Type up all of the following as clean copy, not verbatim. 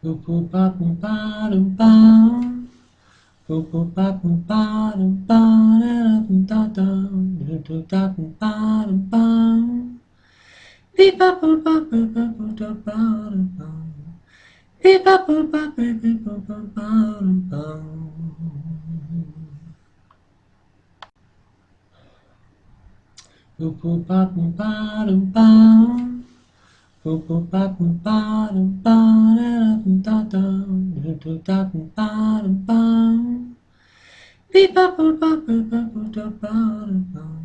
Boop boop ba boom ba dum bum. Boop boop ba boom ba dum ba da dum da dum da dum ba dum bum. Beep ba boop ba boop ba boop da ba dum bum. Beep ba boop ba boop beep boop ba ba dum bum. Boop boop ba boom ba dum bum. Boop boop ba boom ba dum ba da dum da dum ba dum bum. Beep ba boop ba boop ba boop da ba dum bum.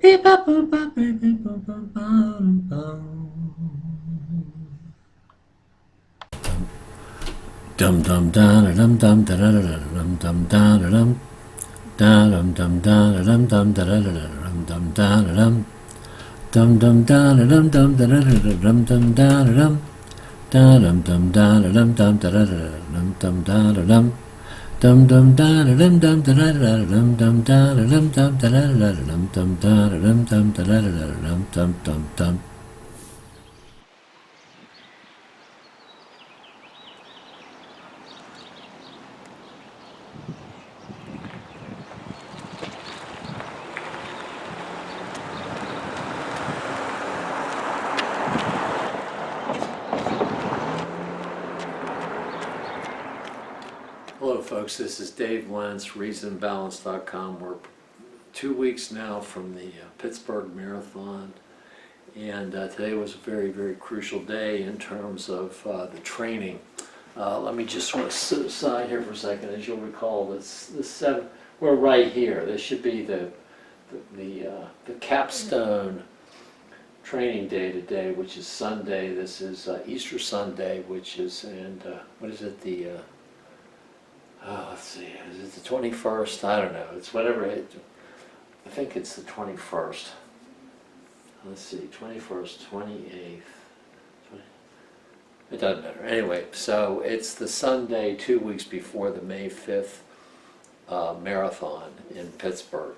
Beep ba boop ba boop beep boop ba ba dum bum. Dum dum da dum dum da da da dum dum da dum da dum dum da dum dum da da dum dum da dum dum dum da dum dum da da dum dum da dum da dum dum da dum dum da da dum dum da dum dum dum da dum dum da da dum dum da dum dum da da dum dum da dum dum da da dum dum dum dum. Hello folks, this is Dave Lentz, reasonbalance.com. We're 2 weeks now from the Pittsburgh Marathon, and today was a very, very crucial day in terms of the training. Let me just sort of sit aside here for a second. As you'll recall, we're right here. This should be the capstone training day today, which is Sunday. This is Easter Sunday, which is, and what is it, let's see, is it the 21st? I don't know. It's whatever I think it's the 21st. Let's see, 21st, 28th. It doesn't matter. Anyway, so it's the Sunday 2 weeks before the May 5th marathon in Pittsburgh.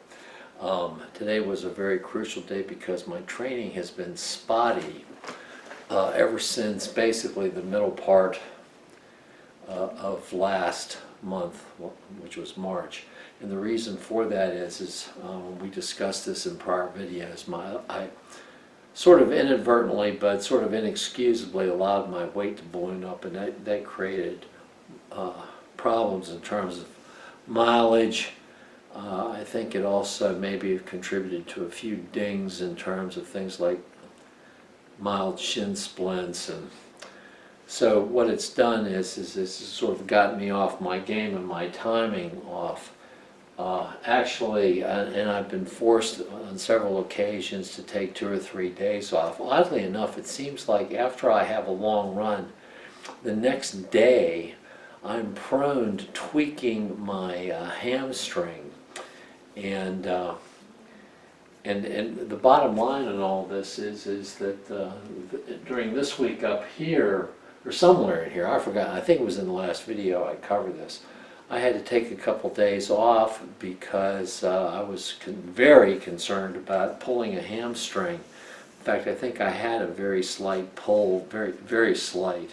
Today was a very crucial day because my training has been spotty ever since basically the middle part of last month, which was March. And the reason for that is we discussed this in prior videos. I sort of inadvertently, but sort of inexcusably allowed my weight to balloon up, and that created problems in terms of mileage. I think it also maybe contributed to a few dings in terms of things like mild shin splints, and so what it's done is it's sort of gotten me off my game and my timing off. Actually, and I've been forced on several occasions to take 2 or 3 days off. Oddly enough, it seems like after I have a long run, the next day I'm prone to tweaking my hamstring. And the bottom line in all this is that during this week up here, or somewhere in here, I forgot, I think it was in the last video I covered this, I had to take a couple days off because I was very concerned about pulling a hamstring. In fact, I think I had a very slight pull, very, very slight.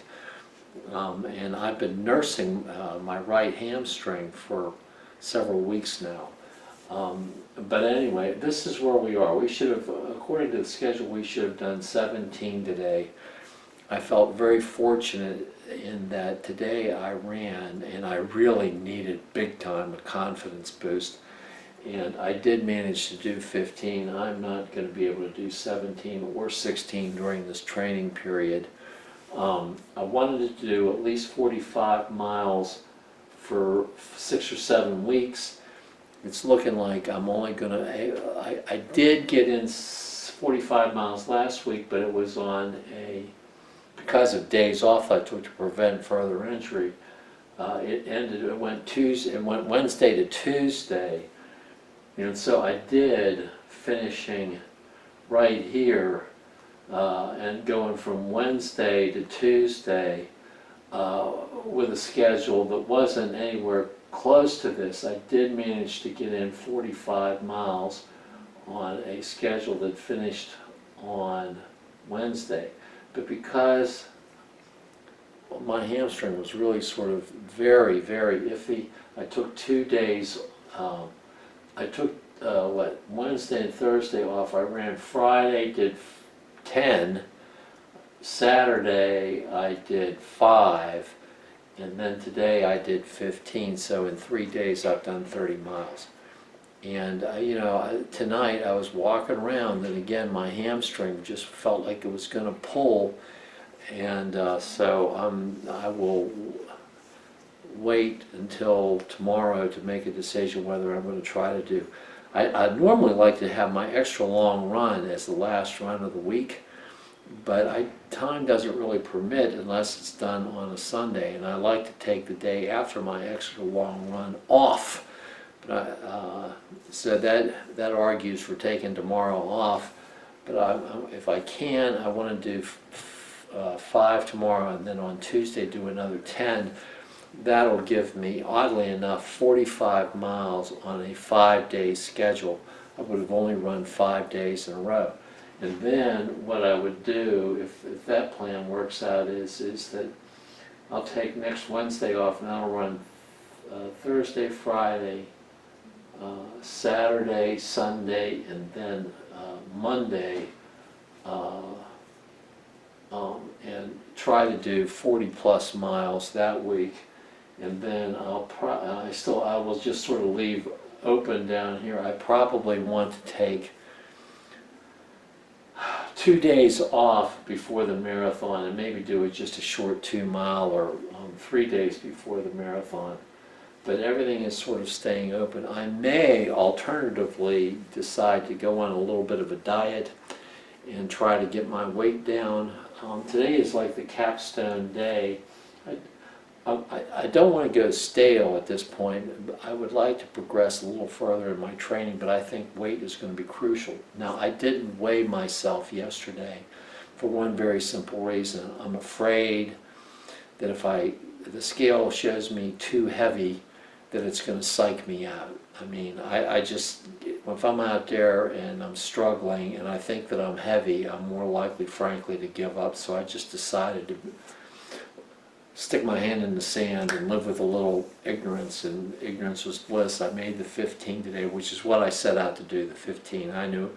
And I've been nursing my right hamstring for several weeks now. But anyway, this is where we are. We should have, according to the schedule, we should have done 17 today. I felt very fortunate in that today I ran, and I really needed big time a confidence boost, and I did manage to do 15. I'm not going to be able to do 17 or 16 during this training period. I wanted to do at least 45 miles for 6 or 7 weeks. It's looking like I'm only going to, I did get in 45 miles last week, but it was on because of days off I took to prevent further injury. It went Wednesday to Tuesday, and so I did finishing right here and going from Wednesday to Tuesday with a schedule that wasn't anywhere close to this. I did manage to get in 45 miles on a schedule that finished on Wednesday. But because my hamstring was really sort of very, very iffy. I took 2 days, I took Wednesday and Thursday off. I ran Friday, did 10, Saturday I did 5, and then today I did 15, so in 3 days I've done 30 miles. And tonight I was walking around, and again my hamstring just felt like it was going to pull, and so I will wait until tomorrow to make a decision whether I'm going to try to do. I'd normally like to have my extra long run as the last run of the week, but time doesn't really permit unless it's done on a Sunday, and I like to take the day after my extra long run off. But so that argues for taking tomorrow off. But if I can, I want to do 5 tomorrow, and then on Tuesday do another 10. That'll give me, oddly enough, 45 miles on a 5-day schedule. I would have only run 5 days in a row. And then what I would do, if that plan works out, is that I'll take next Wednesday off, and I'll run Thursday, Friday, Saturday, Sunday, and then Monday, and try to do 40+ miles that week. And then I will just sort of leave open down here. I probably want to take 2 days off before the marathon, and maybe do it just a short 2 mile, or 3 days before the marathon. But everything is sort of staying open. I may alternatively decide to go on a little bit of a diet and try to get my weight down. Today is like the capstone day. I don't want to go stale at this point. I would like to progress a little further in my training, but I think weight is going to be crucial. Now, I didn't weigh myself yesterday for one very simple reason. I'm afraid that if the scale shows me too heavy, that it's going to psych me out. I mean, I just, if I'm out there and I'm struggling and I think that I'm heavy, I'm more likely, frankly, to give up. So I just decided to stick my hand in the sand and live with a little ignorance, and ignorance was bliss. I made the 15 today, which is what I set out to do, the 15. I knew,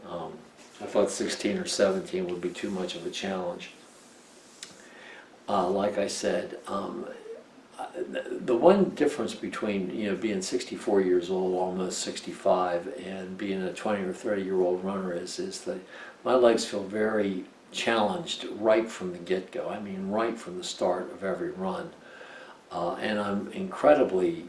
I thought 16 or 17 would be too much of a challenge. Like I said, the one difference between being 64 years old, almost 65, and being a 20 or 30-year-old runner is that my legs feel very challenged right from the get-go. I mean, right from the start of every run. And I'm incredibly,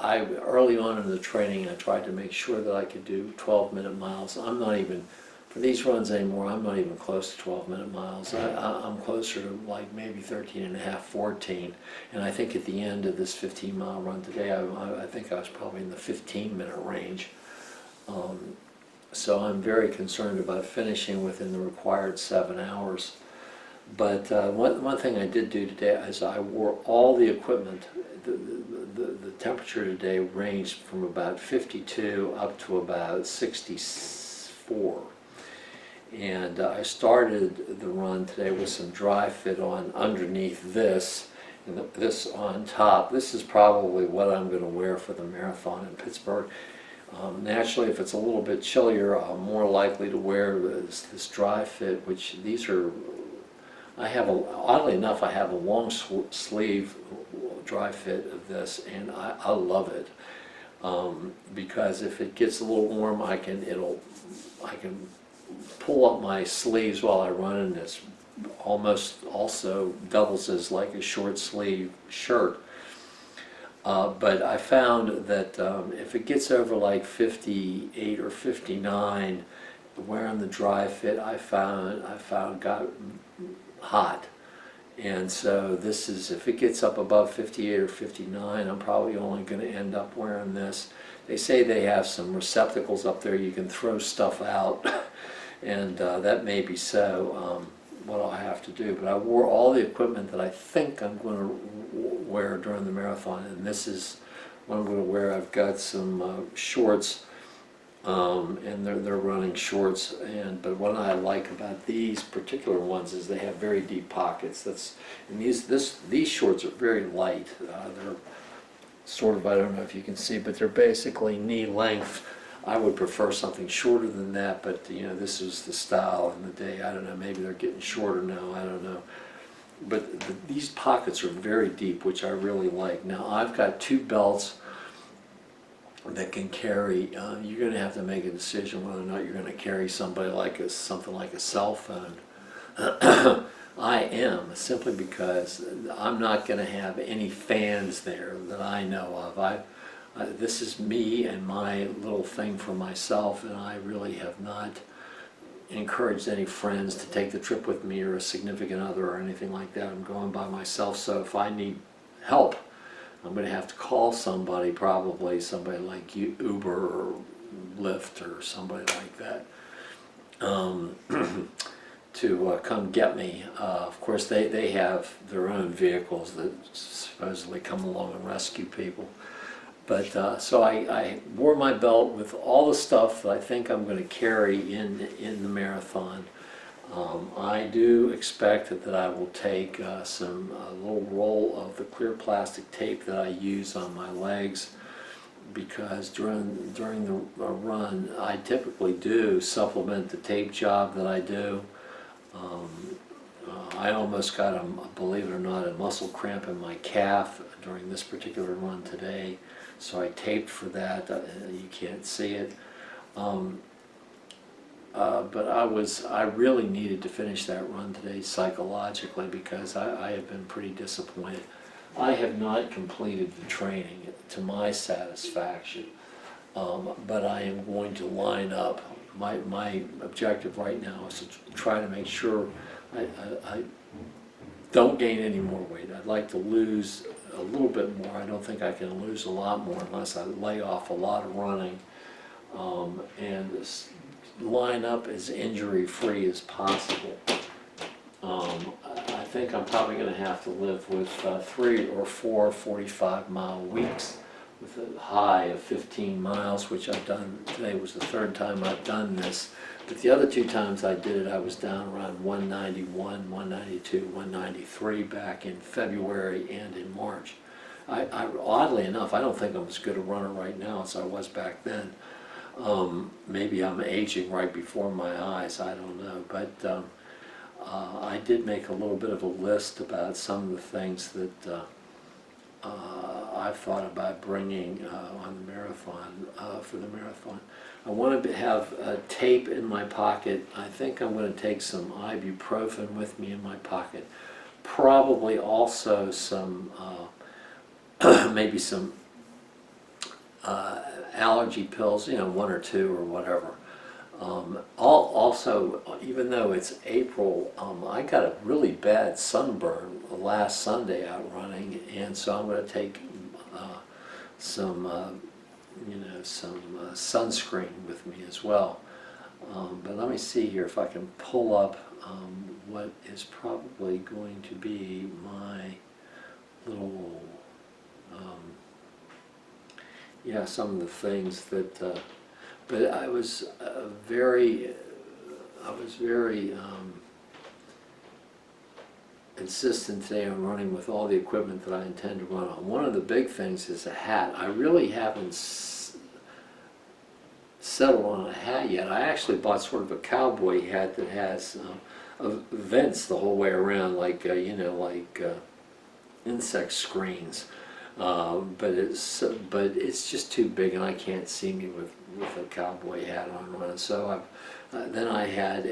early on in the training, I tried to make sure that I could do 12-minute miles. I'm not even, for these runs anymore, I'm not even close to 12-minute miles. I'm closer to like maybe 13 and a half, 14. And I think at the end of this 15-mile run today, I think I was probably in the 15-minute range. So I'm very concerned about finishing within the required 7 hours. But one thing I did do today is I wore all the equipment. The temperature today ranged from about 52 up to about 64. And I started the run today with some dry fit on underneath this, and this on top. This is probably what I'm going to wear for the marathon in Pittsburgh. Naturally, if it's a little bit chillier, I'm more likely to wear this dry fit, which these are, oddly enough, I have a long sleeve dry fit of this, and I love it. Because if it gets a little warm, I can pull up my sleeves while I run, and it's almost also doubles as like a short sleeve shirt. But I found that if it gets over like 58 or 59, wearing the dry fit, I found got hot. And so this is, if it gets up above 58 or 59, I'm probably only going to end up wearing this. They say they have some receptacles up there you can throw stuff out, and that may be so. What I'll have to do, but I wore all the equipment that I think I'm going to wear during the marathon, and this is what I'm going to wear. I've got some shorts and they're running shorts. But what I like about these particular ones is they have very deep pockets. These shorts are very light. They're sort of, I don't know if you can see, but they're basically knee length. I would prefer something shorter than that, but this is the style in the day. I don't know, maybe they're getting shorter now, I don't know. But these pockets are very deep, which I really like. Now I've got 2 belts that can carry, you're going to have to make a decision whether or not you're going to carry something like a cell phone. I am, simply because I'm not going to have any fans there that I know of. This is me and my little thing for myself, and I really have not encouraged any friends to take the trip with me, or a significant other or anything like that. I'm going by myself, so if I need help, I'm going to have to call somebody, probably somebody like Uber or Lyft or somebody like that, to come get me. Of course, they have their own vehicles that supposedly come along and rescue people. But so I wore my belt with all the stuff that I think I'm going to carry in the marathon. I do expect that I will take a little roll of the clear plastic tape that I use on my legs, because during the run I typically do supplement the tape job that I do. I almost got, believe it or not, a muscle cramp in my calf during this particular run today, so I taped for that. You can't see it. But I really needed to finish that run today psychologically, because I have been pretty disappointed. I have not completed the training to my satisfaction, but I am going to line up. My objective right now is to try to make sure I don't gain any more weight. I'd like to lose a little bit more. I don't think I can lose a lot more unless I lay off a lot of running, and line up as injury-free as possible. I think I'm probably going to have to live with 3 or 4 45-mile weeks with a high of 15 miles, which I've done. Today was the 3rd time I've done this. But the other 2 times I did it, I was down around 191, 192, 193 back in February and in March. Oddly enough, I don't think I'm as good a runner right now as I was back then. Maybe I'm aging right before my eyes, I don't know. But I did make a little bit of a list about some of the things that I've thought about bringing on the marathon, for the marathon. I want to have tape in my pocket. I think I'm going to take some ibuprofen with me in my pocket. Probably also some, maybe some allergy pills, 1 or 2 or whatever. Also, even though it's April, I got a really bad sunburn last Sunday out running, and so I'm going to take some sunscreen with me as well. But let me see here if I can pull up what is probably going to be my little, some of the things that, but I was very insistent today on running with all the equipment that I intend to run on. One of the big things is a hat. I really haven't settled on a hat yet. I actually bought sort of a cowboy hat that has vents the whole way around, like insect screens. But it's just too big, and I can't see me with a cowboy hat on. So then I had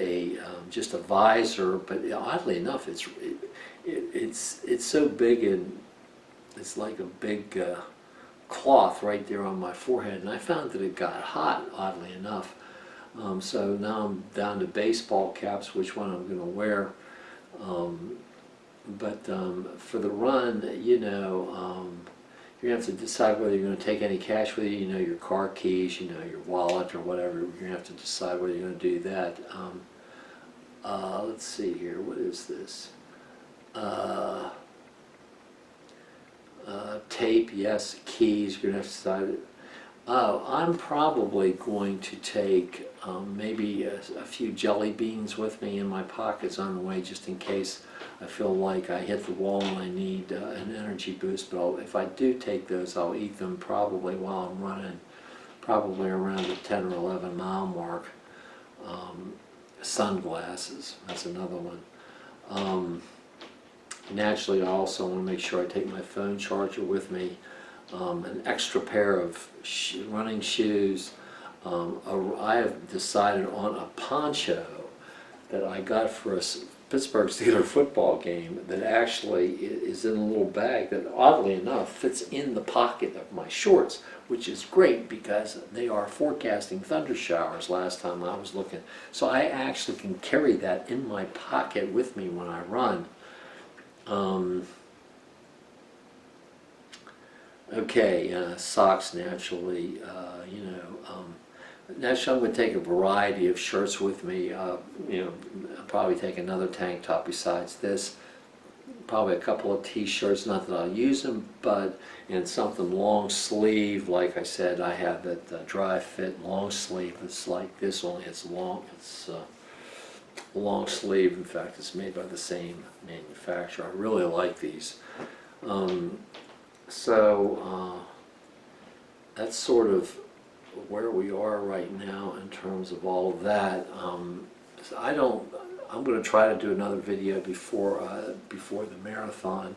just a visor, but oddly enough, it's so big, and it's like a big cloth right there on my forehead, and I found that it got hot, oddly enough. So now I'm down to baseball caps, which one I'm going to wear. But for the run, you're going to have to decide whether you're going to take any cash with you, your car keys, your wallet or whatever. You're going to have to decide whether you're going to do that. Let's see here, what is this? Tape, yes. Keys, you're going to have to decide. I'm probably going to take maybe a few jelly beans with me in my pockets on the way, just in case I feel like I hit the wall and I need an energy boost. But if I do take those, I'll eat them probably while I'm running, probably around the 10 or 11 mile mark. Sunglasses, that's another one. Naturally, I also want to make sure I take my phone charger with me, an extra pair of running shoes. I have decided on a poncho that I got for a Pittsburgh Steelers football game that actually is in a little bag that, oddly enough, fits in the pocket of my shorts, which is great because they are forecasting thunder showers last time I was looking. So I actually can carry that in my pocket with me when I run. Okay, socks naturally, naturally I'm going to take a variety of shirts with me. I'll probably take another tank top besides this, probably a couple of t-shirts, not that I'll use them, but and something long sleeve. Like I said, I have that dry fit long sleeve. It's like this, only it's long. It's long sleeve. In fact, it's made by the same manufacturer. I really like these. That's sort of where we are right now in terms of all of that. I'm going to try to do another video before the marathon,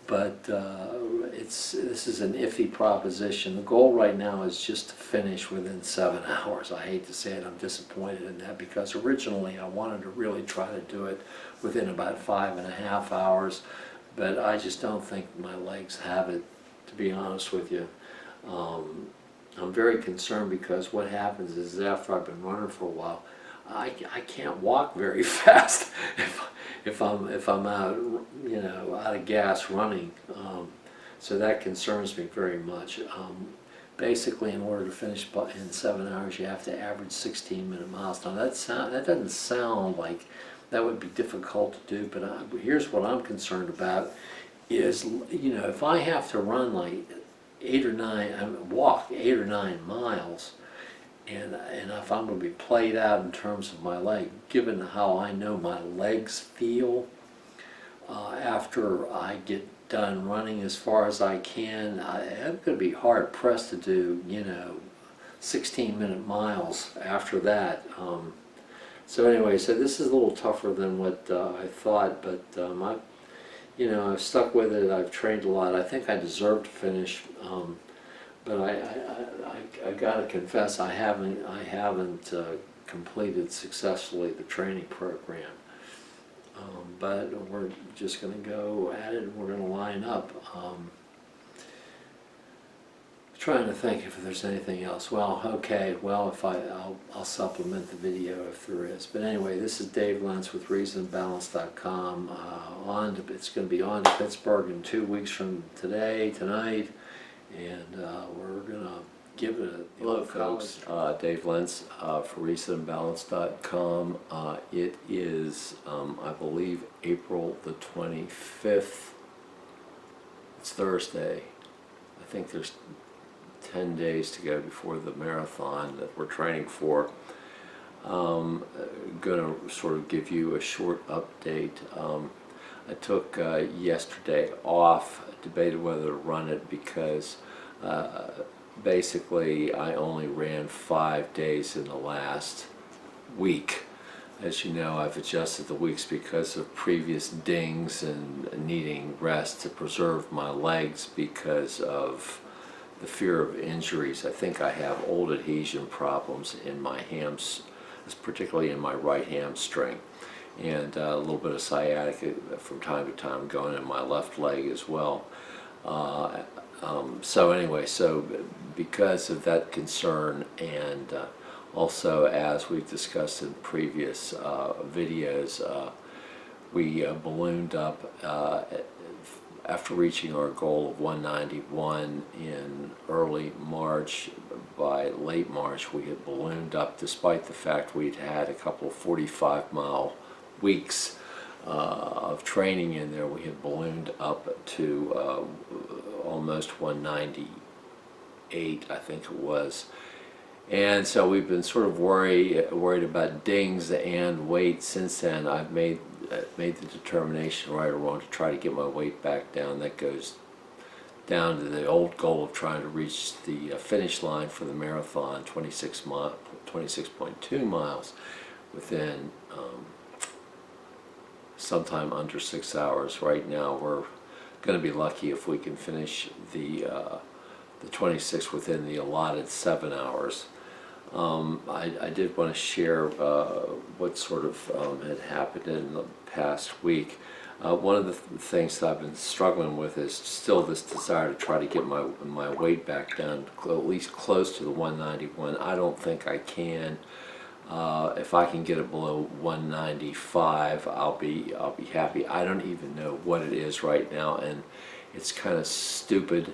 but this is an iffy proposition. The goal right now is just to finish within 7 hours. I hate to say it, I'm disappointed in that, because originally I wanted to really try to do it within about 5.5 hours, but I just don't think my legs have it, to be honest with you. I'm very concerned because what happens is after I've been running for a while, I can't walk very fast if I'm out out of gas running. So that concerns me very much. Basically, in order to finish in 7 hours, you have to average 16-minute miles. Now that doesn't sound like that would be difficult to do, but here's what I'm concerned about: is if I have to run like walk 8 or 9 miles. And if I'm going to be played out in terms of my leg, given how I know my legs feel after I get done running as far as I can, I'm going to be hard pressed to do 16-minute miles after that. So anyway, so this is a little tougher than what I thought, but I've stuck with it. I've trained a lot. I think I deserve to finish. But I got to confess, I haven't completed successfully the training program. But we're just going to go at it. We're going to line up. Trying to think if there's anything else. Well, okay. Well, I'll supplement the video if there is. But anyway, this is Dave Lentz with ReasonandBalance.com. It's going to be on to Pittsburgh in 2 weeks from tonight. And we're going to give it a... Hello folks, Dave Lentz for ReasonandBalance.com. It is, I believe, April the 25th. It's Thursday. I think there's 10 days to go before the marathon that we're training for. Going to sort of give you a short update. I took yesterday off, debated whether to run it because basically I only ran 5 days in the last week. As you know, I've adjusted the weeks because of previous dings and needing rest to preserve my legs because of the fear of injuries. I think I have old adhesion problems in my hams, particularly in my right hamstring, and a little bit of sciatica from time to time going in my left leg as well. So anyway, because of that concern, and also as we've discussed in previous videos, we ballooned up after reaching our goal of 191 in early March. By late March we had ballooned up, despite the fact we'd had a couple of 45-mile weeks of training in there. We had ballooned up to almost 190 8, I think it was. And so we've been sort of worried about dings and weight since then. I've made the determination, right or wrong, to try to get my weight back down. That goes down to the old goal of trying to reach the finish line for the marathon, 26.2 miles, within sometime under 6 hours. Right now we're going to be lucky if we can finish the 26 within the allotted 7 hours. I did want to share what sort of had happened in the past week. One of the things that I've been struggling with is still this desire to try to get my weight back down, at least close to the 191. I don't think I can. If I can get it below 195, I'll be happy. I don't even know what it is right now, and it's kind of stupid.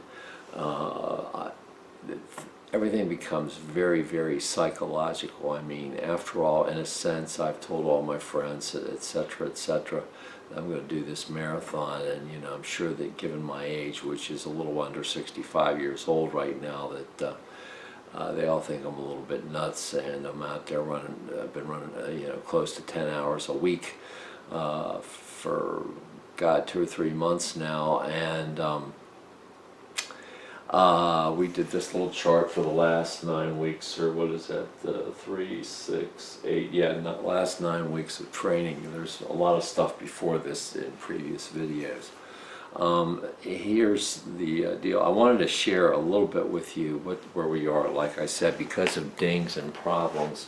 Everything becomes very, very psychological. I mean, after all, in a sense, I've told all my friends, etc., etc., I'm going to do this marathon, and I'm sure that given my age, which is a little under 65 years old right now, that they all think I'm a little bit nuts, and I'm out there running. I've been running, close to 10 hours a week for 2 or 3 months now, and we did this little chart for the last 9 weeks, or what is that, 3, 6, 8, yeah, not last 9 weeks of training. There's a lot of stuff before this in previous videos. Here's the deal. I wanted to share a little bit with you where we are. Like I said, because of dings and problems,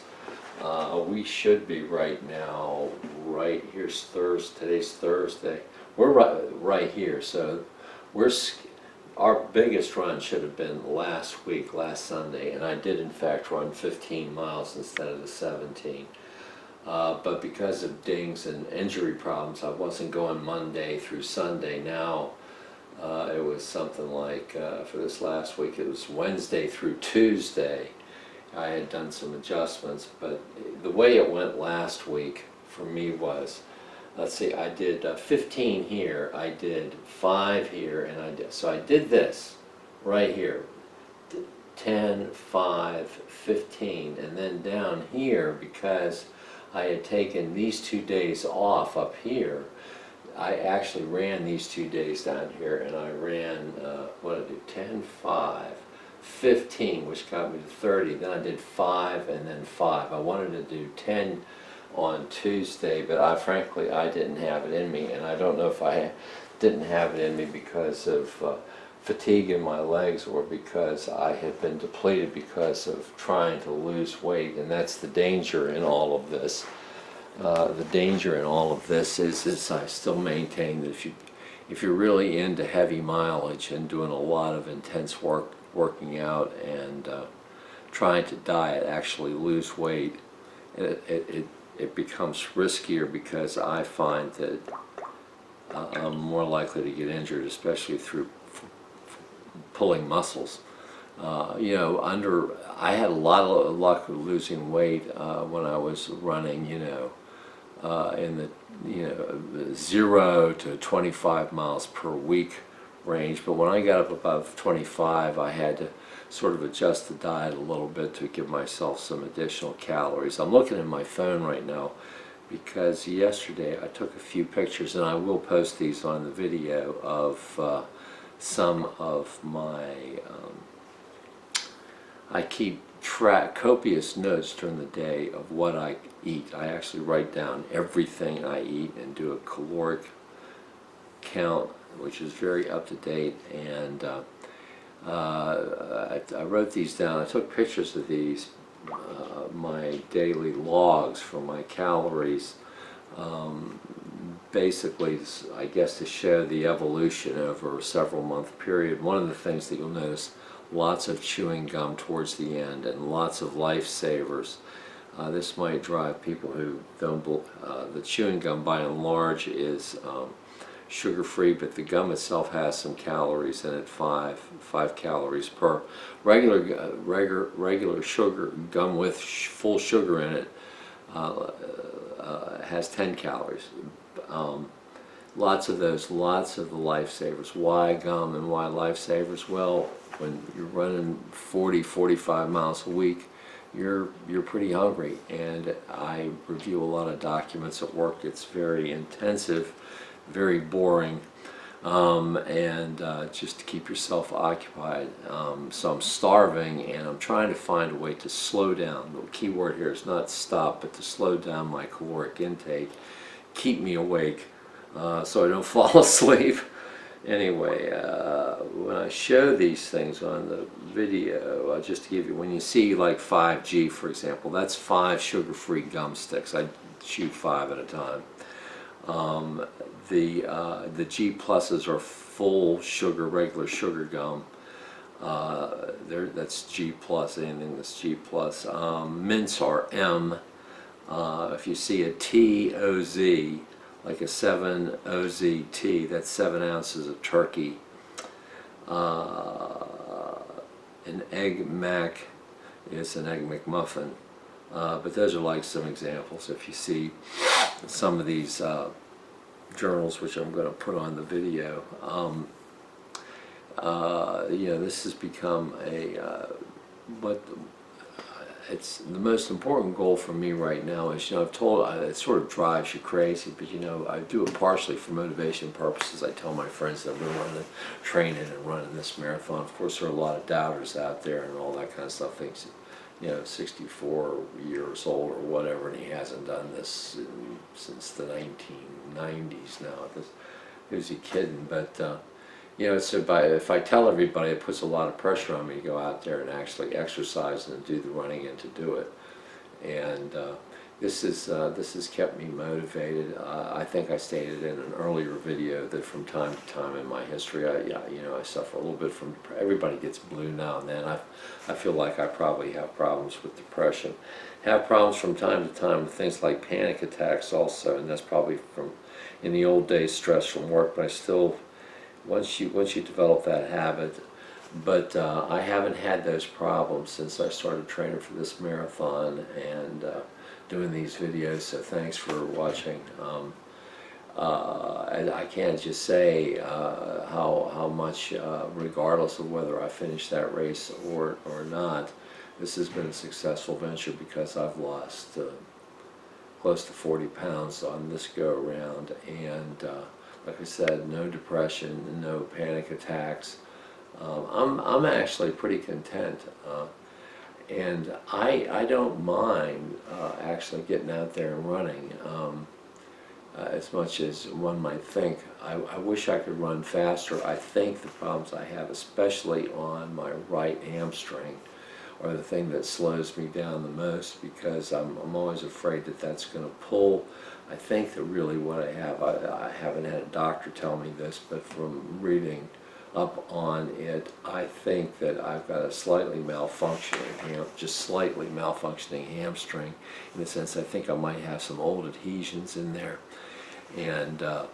we should be right now, right here's Thursday, today's Thursday, we're right here, so our biggest run should have been last Sunday, and I did in fact run 15 miles instead of the 17. But because of dings and injury problems, I wasn't going Monday through Sunday. Now it was something like, for this last week, it was Wednesday through Tuesday. I had done some adjustments, but the way it went last week for me was, let's see, I did 15 here, I did 5 here, and so I did this right here, 10, 5, 15, and then down here, because I had taken these 2 days off up here, I actually ran these 2 days down here, and I ran, 10, 5, 15, which got me to 30, then I did 5 and then 5. I wanted to do 10 on Tuesday, but frankly I didn't have it in me, and I don't know if I didn't have it in me because of fatigue in my legs or because I had been depleted because of trying to lose weight, and that's the danger in all of this. The danger in all of this is I still maintain that if you're really into heavy mileage and doing a lot of intense working out and trying to diet, actually lose weight, it becomes riskier, because I find that I'm more likely to get injured, especially through pulling muscles. I had a lot of luck with losing weight when I was running, in the 0 to 25 miles per week range. But when I got up above 25, I had to sort of adjust the diet a little bit to give myself some additional calories. I'm looking at my phone right now because yesterday I took a few pictures, and I will post these on the video, of some of my, I keep copious notes during the day of what I eat. I actually write down everything I eat and do a caloric count, which is very up to date, and I wrote these down. I took pictures of these, my daily logs for my calories, basically, I guess, to show the evolution over a several month period. One of the things that you'll notice, lots of chewing gum towards the end and lots of lifesavers. This might drive people who don't, the chewing gum by and large is sugar-free, but the gum itself has some calories in it, 5 calories per. Regular sugar gum with full sugar in it has 10 calories. Lots of those, lots of the lifesavers. Why gum and why lifesavers? Well, when you're running 40, 45 miles a week, you're pretty hungry. And I review a lot of documents at work. It's very intensive, very boring, and just to keep yourself occupied. So I'm starving, and I'm trying to find a way to slow down. The key word here is not stop, but to slow down my caloric intake, keep me awake, so I don't fall asleep. Anyway, when I show these things on the video, just to give you, when you see like 5G, for example, that's 5 sugar-free gum sticks. I chew 5 at a time. The G pluses are full sugar, regular sugar gum. That's G plus, anything that's G plus. Mints are M. If you see a TOZ, like a 7OZT, that's 7 ounces of turkey. An Egg Mac is an Egg McMuffin. But those are like some examples. If you see some of these journals, which I'm going to put on the video, you know, this has become but it's the most important goal for me right now is, you know, I've told, it sort of drives you crazy, but you know, I do it partially for motivation purposes. I tell my friends that we're running, training and running this marathon. Of course, there are a lot of doubters out there and all that kind of stuff. Thinks, you know, 64 years old or whatever, and he hasn't done this since the 1990s now. Who's he kidding? But you know, so if I tell everybody, it puts a lot of pressure on me to go out there and actually exercise and do the running and to do it. And this has kept me motivated. I think I stated in an earlier video that from time to time in my history, you know, I suffer a little bit from. Everybody gets blue now and then. I feel like I probably have problems with depression. Have problems from time to time with things like panic attacks also, and that's probably from in the old days stress from work. But I still. Once you develop that habit, but I haven't had those problems since I started training for this marathon and doing these videos. So thanks for watching. And I can't just say how much, regardless of whether I finish that race or not, this has been a successful venture because I've lost close to 40 pounds on this go around, and like I said, no depression, no panic attacks. I'm actually pretty content, and I don't mind actually getting out there and running as much as one might think. I wish I could run faster. I think the problems I have, especially on my right hamstring, are the thing that slows me down the most, because I'm always afraid that that's going to pull. I think that really what I have, I haven't had a doctor tell me this, but from reading up on it, I think that I've got a slightly malfunctioning, just slightly malfunctioning hamstring, in the sense I think I might have some old adhesions in there, and I'm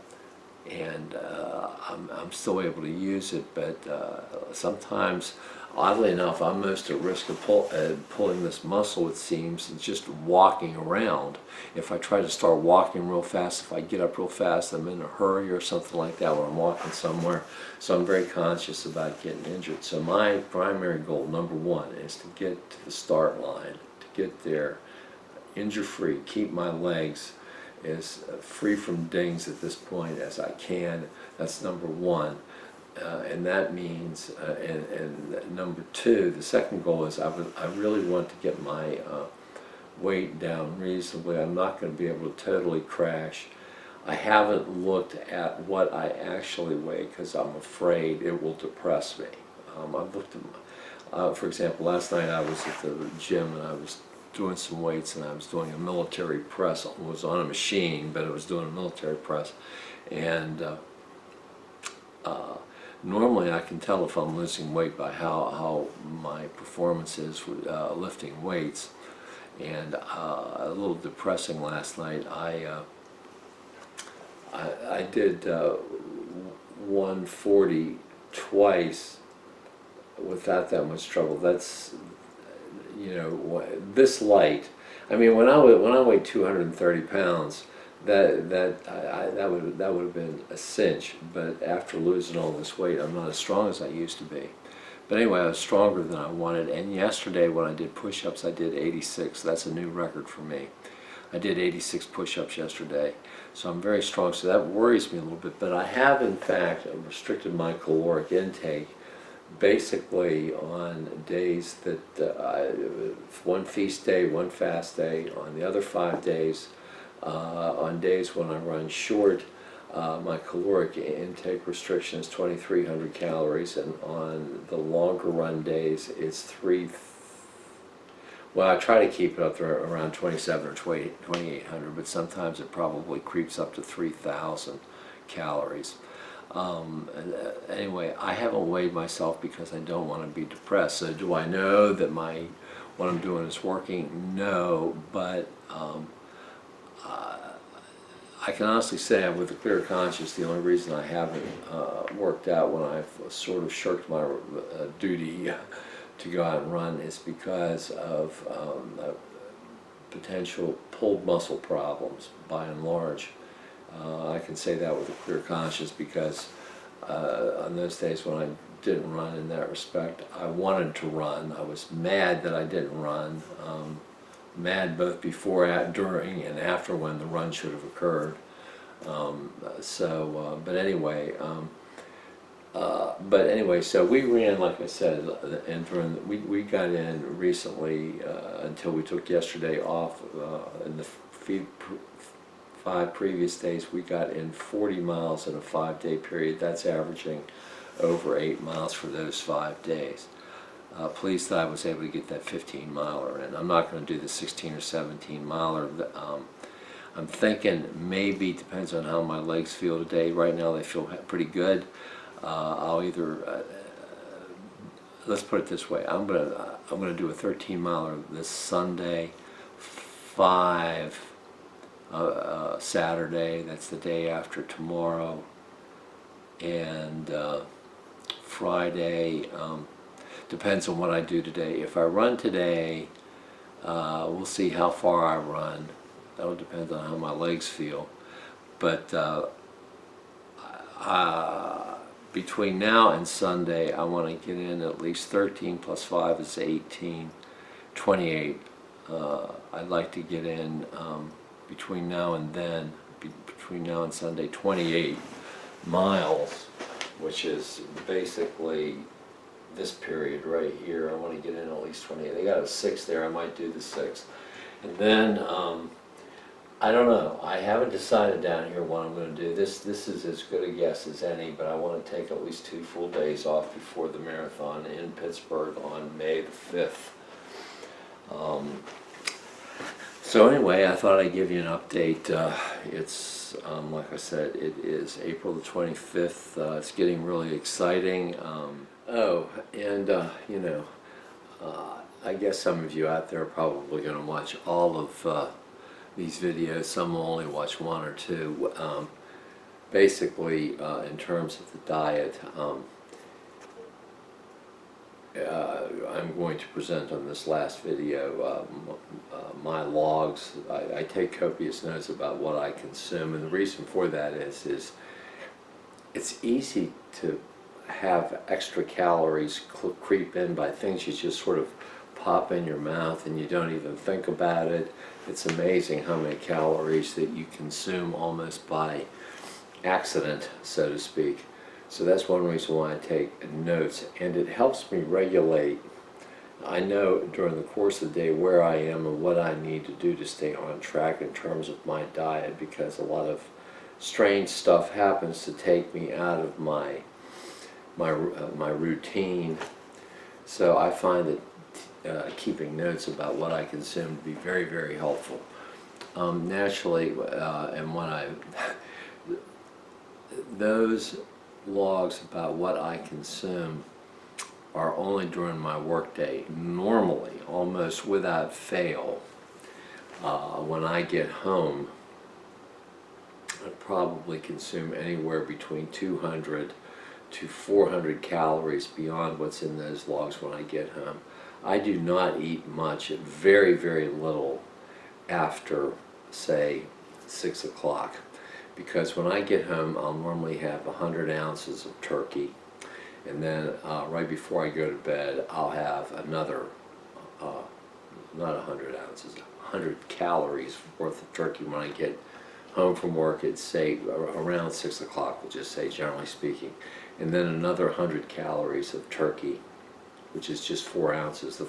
still able to use it, but sometimes, oddly enough, I'm most at risk of pulling this muscle, it seems, and just walking around. If I try to start walking real fast, if I get up real fast, I'm in a hurry or something like that, or I'm walking somewhere. So I'm very conscious about getting injured. So my primary goal, number one, is to get to the start line, to get there injury-free, keep my legs as free from dings at this point as I can. That's number one. And that means, and number two, the second goal is I really want to get my weight down reasonably. I'm not going to be able to totally crash. I haven't looked at what I actually weigh because I'm afraid it will depress me. I've looked at, for example, last night I was at the gym and I was doing some weights, and I was doing a military press. It was on a machine, but I was doing a military press, and normally I can tell if I'm losing weight by how my performance is with lifting weights. And a little depressing last night, I did 140 twice without that much trouble. That's, you know, this light. I mean, when I weighed 230 pounds, that would have been a cinch. But after losing all this weight, I'm not as strong as I used to be. But anyway, I was stronger than I wanted, and yesterday when I did push-ups, I did 86. That's a new record for me. I did 86 push-ups yesterday, so I'm very strong, so that worries me a little bit. But I have, in fact, restricted my caloric intake basically on days that one feast day, one fast day, on the other 5 days, on days when I run short, my caloric intake restriction is 2,300 calories, and on the longer run days it's well, I try to keep it up to around 27 or 2,800, but sometimes it probably creeps up to 3,000 calories. Anyway, I haven't weighed myself because I don't want to be depressed. So do I know that what I'm doing is working? No, but I can honestly say I'm with a clear conscience. The only reason I haven't worked out when I've sort of shirked my duty to go out and run is because of potential pulled muscle problems, by and large. I can say that with a clear conscience because on those days when I didn't run in that respect, I wanted to run. I was mad that I didn't run. Mad both before, during, and after when the run should have occurred. But anyway, so we ran, like I said, and we got in recently until we took yesterday off. In the 5 previous days, we got in 40 miles in a 5-day period. That's averaging over 8 miles for those 5 days. Pleased that I was able to get that 15-miler in. I'm not going to do the 16 or 17-miler. I'm thinking maybe, depends on how my legs feel today. Right now they feel pretty good. I'll either let's put it this way. I'm gonna do a 13-miler this Sunday, 5 Saturday. That's the day after tomorrow, and Friday. Depends on what I do today. If I run today, we'll see how far I run. That'll depend on how my legs feel. But between now and Sunday, I want to get in at least 13 plus 5 is 18, 28. I'd like to get in between now and then, between now and Sunday, 28 miles, which is basically this period right here. I want to get in at least 28. They got a 6 there. I might do the 6. And then I don't know. I haven't decided down here what I'm going to do. This is as good a guess as any, but I want to take at least 2 full days off before the marathon in Pittsburgh on May the 5th. So anyway, I thought I'd give you an update. It's like I said, it is April the 25th. It's getting really exciting. I guess some of you out there are probably going to watch all of these videos. Some will only watch 1 or 2. Basically, in terms of the diet, I'm going to present on this last video my logs. I take copious notes about what I consume, and the reason for that is it's easy to have extra calories creep in by things you just sort of pop in your mouth and you don't even think about it. It's amazing how many calories that you consume almost by accident, so to speak. So that's one reason why I take notes, and it helps me regulate. I know during the course of the day where I am and what I need to do to stay on track in terms of my diet, because a lot of strange stuff happens to take me out of my routine. So I find that keeping notes about what I consume to be very, very helpful. Naturally, and when those logs about what I consume are only during my workday. Normally, almost without fail, when I get home, I probably consume anywhere between 200 to 400 calories beyond what's in those logs when I get home. I do not eat much, very, very little after, say, 6 o'clock. Because when I get home, I'll normally have 100 ounces of turkey, and then right before I go to bed, I'll have another, not 100 ounces, 100 calories worth of turkey when I get home from work at, say, around 6 o'clock, we'll just say, generally speaking. And then another 100 calories of turkey, which is just 4 ounces.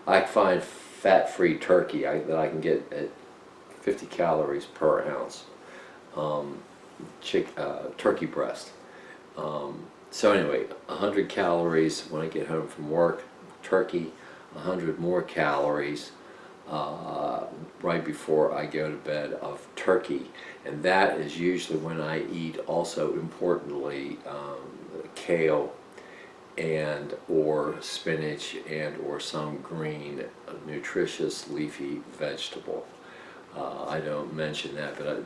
I find fat-free turkey that I can get at 50 calories per ounce. Turkey breast. So anyway, 100 calories when I get home from work, turkey, 100 more calories right before I go to bed of turkey. And that is usually when I eat, also importantly, kale and or spinach and or some green nutritious leafy vegetable. I don't mention that, but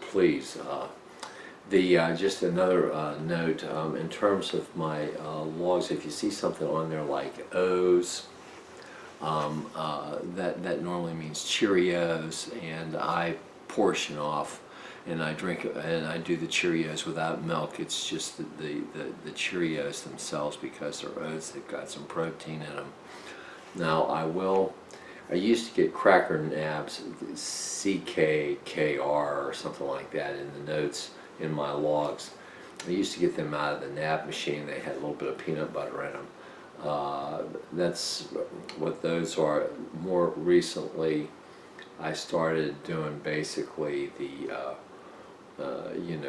please. Just another note, in terms of my logs, if you see something on there like O's, that normally means Cheerios, and I portion off and I drink and I do the Cheerios without milk. It's just the Cheerios themselves, because they're oats, they've got some protein in them. Now I used to get Cracker Nabs, CKKR or something like that in the notes in my logs. I used to get them out of the nab machine. They had a little bit of peanut butter in them. That's what those are. More recently, I started doing basically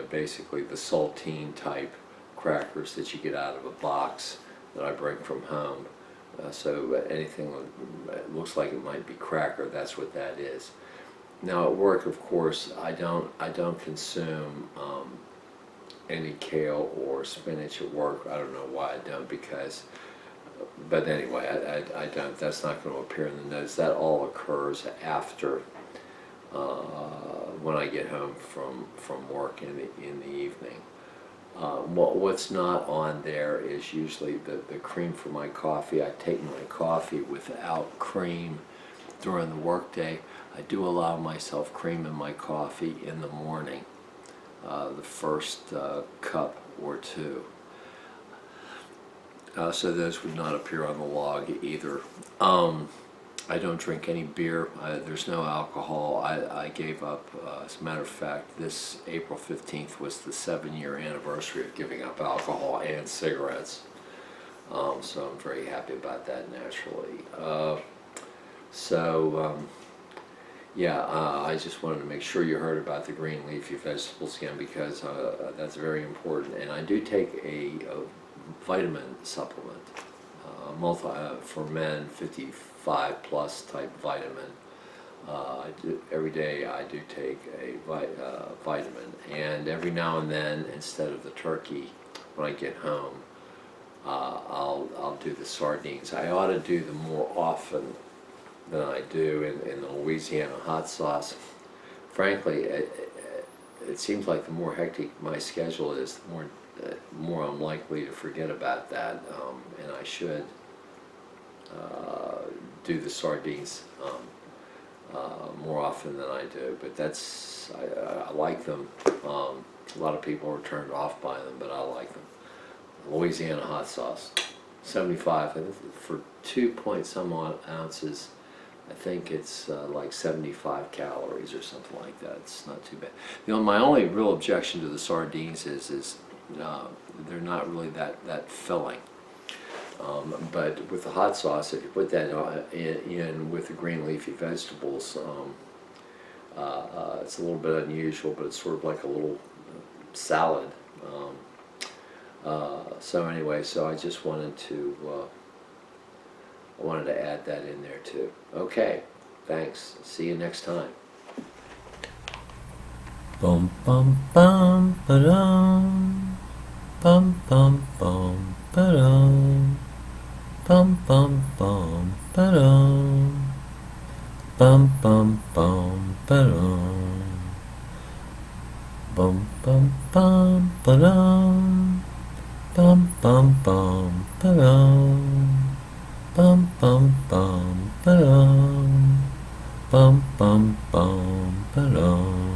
basically the saltine type crackers that you get out of a box that I bring from home. So anything that looks like it might be cracker, that's what that is. Now at work, of course, I don't consume any kale or spinach at work. I don't know why I don't, but anyway, I don't. That's not going to appear in the notes. That all occurs after when I get home from work in the evening. What's not on there is usually the cream for my coffee. I take my coffee without cream during the workday. I do allow myself cream in my coffee in the morning, the first cup or two. So those would not appear on the log either. I don't drink any beer. There's no alcohol. I gave up, as a matter of fact, this April 15th was the 7-year anniversary of giving up alcohol and cigarettes. So I'm very happy about that, naturally. I just wanted to make sure you heard about the green leafy vegetables again, because that's very important. And I do take a vitamin supplement, for men, 55 plus type vitamin. Every day I do take a vitamin, and every now and then, instead of the turkey, when I get home, I'll do the sardines. I ought to do them more often than I do in the Louisiana hot sauce. Frankly, it seems like the more hectic my schedule is, the more I'm likely to forget about that, and I should do the sardines more often than I do. But I like them. A lot of people are turned off by them, but I like them. Louisiana hot sauce, 75, I think for 2 point some odd ounces. I think it's like 75 calories or something like that. It's not too bad. My only real objection to the sardines is they're not really that filling. But with the hot sauce, if you put that in with the green leafy vegetables, it's a little bit unusual, but it's sort of like a little salad. So anyway, I just wanted to add that in there too. Okay, thanks. See you next time. Bum bum bum ba-dum, bum bum bum ba-dum, bum bum bum ba-dum, bum bum bum ba-dum, bum bum bum ba-dum, bum bum bum ba-dum, bum bum bum ba-dum, bum bum bum ba-dum.